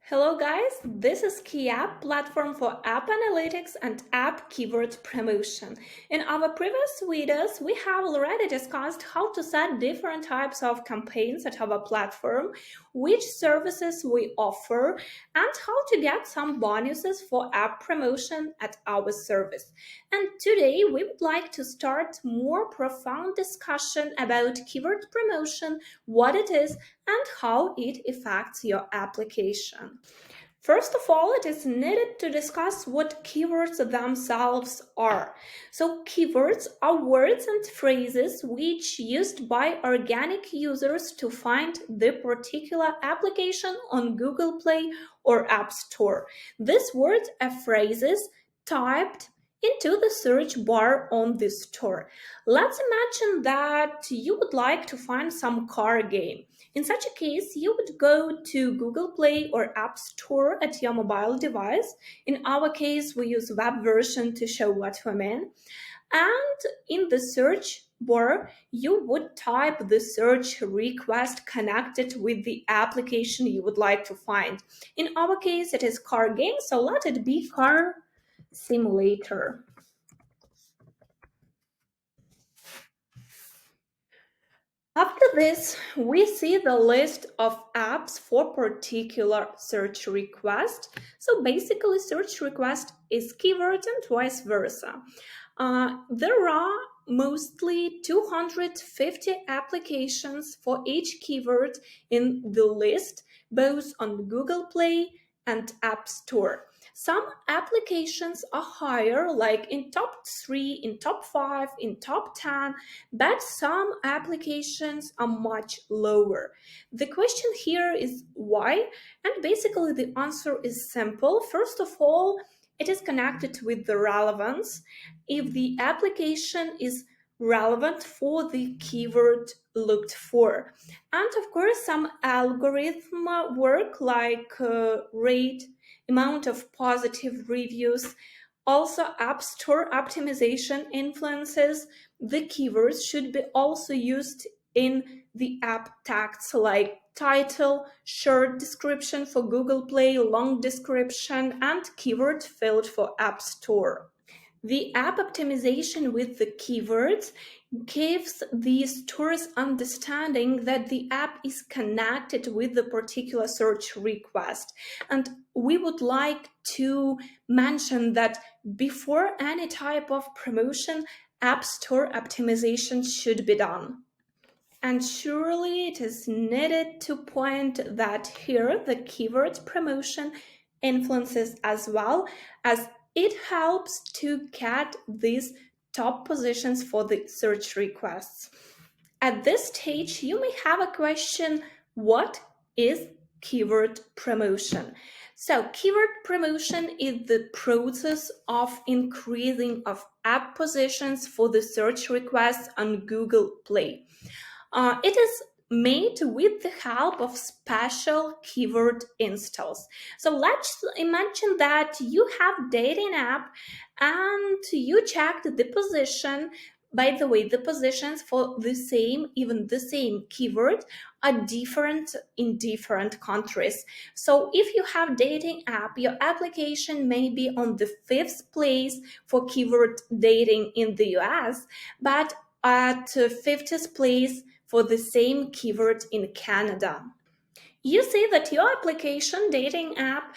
Hello guys, this is Keyapp platform for app analytics and app keyword promotion. In our previous videos, we have already discussed how to set different types of campaigns at our platform, which services we offer, and how to get some bonuses for app promotion at our service. And today we would like to start more profound discussion about keyword promotion, what it is, and how it affects your application. First of all, it is needed to discuss what keywords themselves are. So, keywords are words and phrases which used by organic users to find the particular application on Google Play or App Store. These words are phrases typed into the search bar on the store. Let's imagine that you would like to find some car game. In such a case, you would go to Google Play or App Store at your mobile device. In our case, we use web version to show what we mean. And in the search bar, you would type the search request connected with the application you would like to find. In our case, it is car game, so let it be car simulator. After this, we see the list of apps for particular search request. So basically, search request is keyword and vice versa. There are mostly 250 applications for each keyword in the list, both on Google Play and App Store. Some applications are higher, like in top 3, in top 5, in top 10, but some applications are much lower. The question here is why? And basically the answer is simple. First of all, it is connected with the relevance. If the application is relevant for the keyword looked for. And of course, some algorithm work like rate, amount of positive reviews. Also, App Store optimization influences the keywords should be also used in the app tags like title, short description for Google Play, long description, and keyword field for App Store. The app optimization with the keywords gives the store's understanding that the app is connected with the particular search request. And we would like to mention that before any type of promotion, App Store optimization should be done. And surely it is needed to point that here the keyword promotion influences as well, as it helps to get these top positions for the search requests. At this stage, you may have a question, what is keyword promotion? So keyword promotion is the process of increasing of app positions for the search requests on Google Play. It is made with the help of special keyword installs. So let's imagine that you have dating app and you checked the position. By the way, the positions for the same, even the same keyword are different in different countries. So if you have dating app, your application may be on the 5th place for keyword dating in the US, but at 50th place for the same keyword in Canada. You see that your application dating app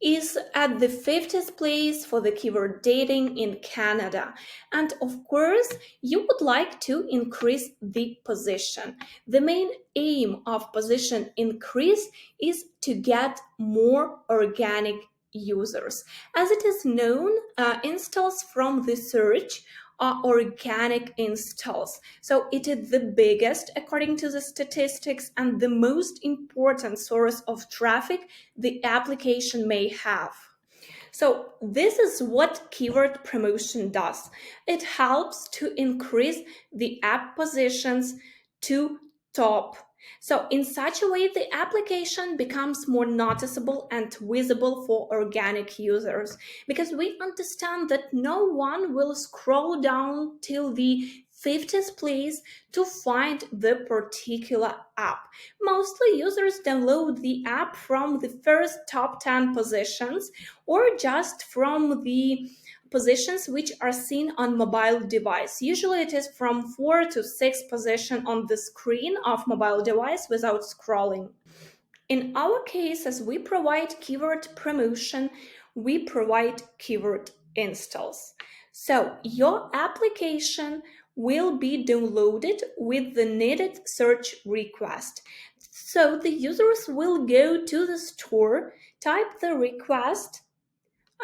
is at the 50th place for the keyword dating in Canada. And of course, you would like to increase the position. The main aim of position increase is to get more organic users. As it is known, installs from the search are organic installs. So it is the biggest, according to the statistics, and the most important source of traffic the application may have. So this is what keyword promotion does. It helps to increase the app positions to top. So in such a way, the application becomes more noticeable and visible for organic users, because we understand that no one will scroll down till the 50th place to find the particular app. Mostly users download the app from the first top 10 positions or just from the positions which are seen on mobile device. Usually it is from 4 to 6 position on the screen of mobile device without scrolling. In our case, as we provide keyword promotion, we provide keyword installs. So your application will be downloaded with the needed search request. So the users will go to the store, type the request,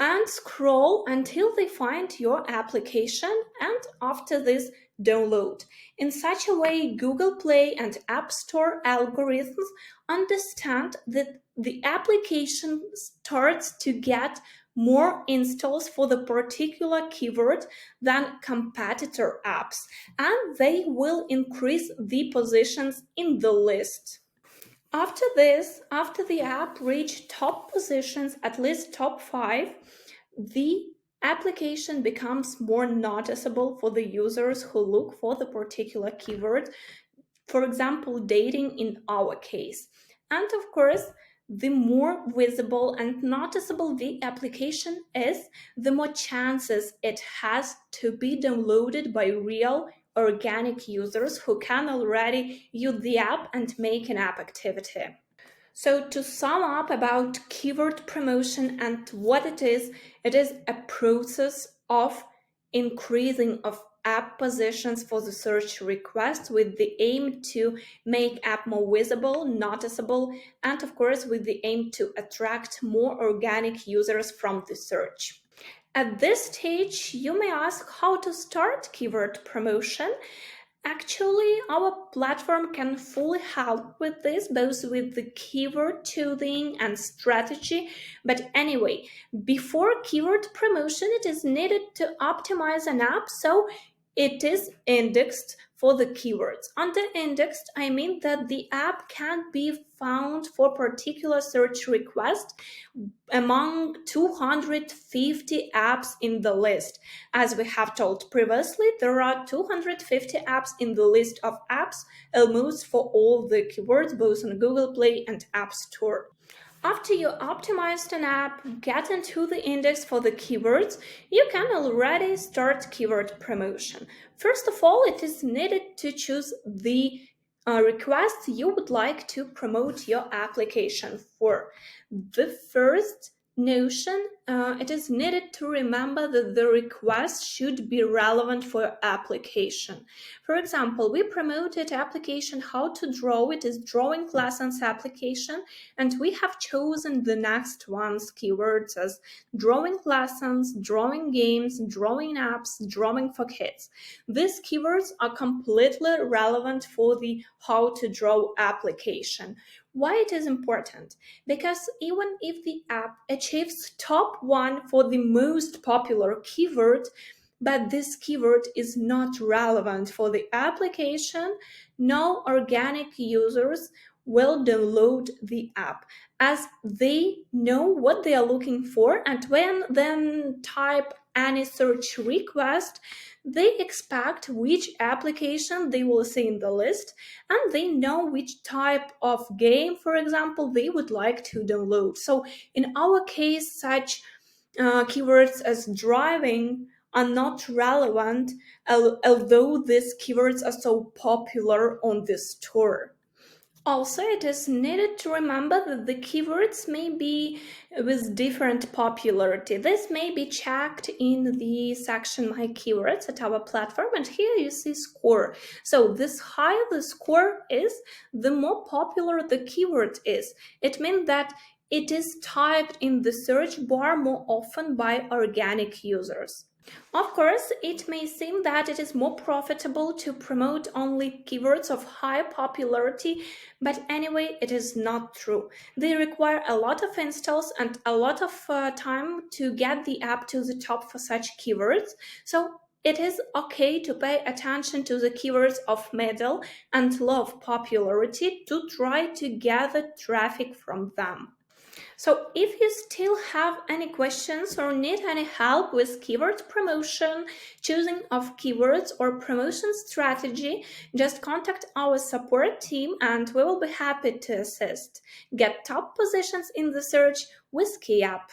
and scroll until they find your application, and after this download. In such a way, Google Play and App Store algorithms understand that the application starts to get more installs for the particular keyword than competitor apps, and they will increase the positions in the list. After this, after the app reached top positions, at least top 5, the application becomes more noticeable for the users who look for the particular keyword, for example, dating in our case. And of course, the more visible and noticeable the application is, the more chances it has to be downloaded by real organic users who can already use the app and make an app activity. So, to sum up about keyword promotion and what it is a process of increasing of app positions for the search request with the aim to make app more visible, noticeable, and of course with the aim to attract more organic users from the search. At this stage, you may ask how to start keyword promotion. Actually, our platform can fully help with this, both with the keyword tooling and strategy. But anyway, before keyword promotion, it is needed to optimize an app so it is indexed for the keywords. Under indexed, I mean that the app can be found for particular search request among 250 apps in the list. As we have told previously, there are 250 apps in the list of apps, almost for all the keywords, both on Google Play and App Store. After you optimized an app, get into the index for the keywords, you can already start keyword promotion. First of all, it is needed to choose the request you would like to promote your application for. The first notion, it is needed to remember that the request should be relevant for your application. For example, we promoted application how to draw. It is drawing lessons application, and we have chosen the next one's keywords as drawing lessons, drawing games, drawing apps, drawing for kids. These keywords are completely relevant for the how to draw application. Why it is important? Because even if the app achieves top 1 for the most popular keyword, but this keyword is not relevant for the application, no organic users will download the app, as they know what they are looking for, and when then type any search request, they expect which application they will see in the list, and they know which type of game, for example, they would like to download. So in our case, such keywords as driving are not relevant, although these keywords are so popular on the store. Also, it is needed to remember that the keywords may be with different popularity. This may be checked in the section My Keywords at our platform, and here you see score. So this higher the score is, the more popular the keyword is. It means that it is typed in the search bar more often by organic users. Of course, it may seem that it is more profitable to promote only keywords of high popularity, but anyway, it is not true. They require a lot of installs and a lot of time to get the app to the top for such keywords. So it is okay to pay attention to the keywords of middle and low popularity to try to gather traffic from them. So, if you still have any questions or need any help with keyword promotion, choosing of keywords, or promotion strategy, just contact our support team and we will be happy to assist. Get top positions in the search with Keyapp.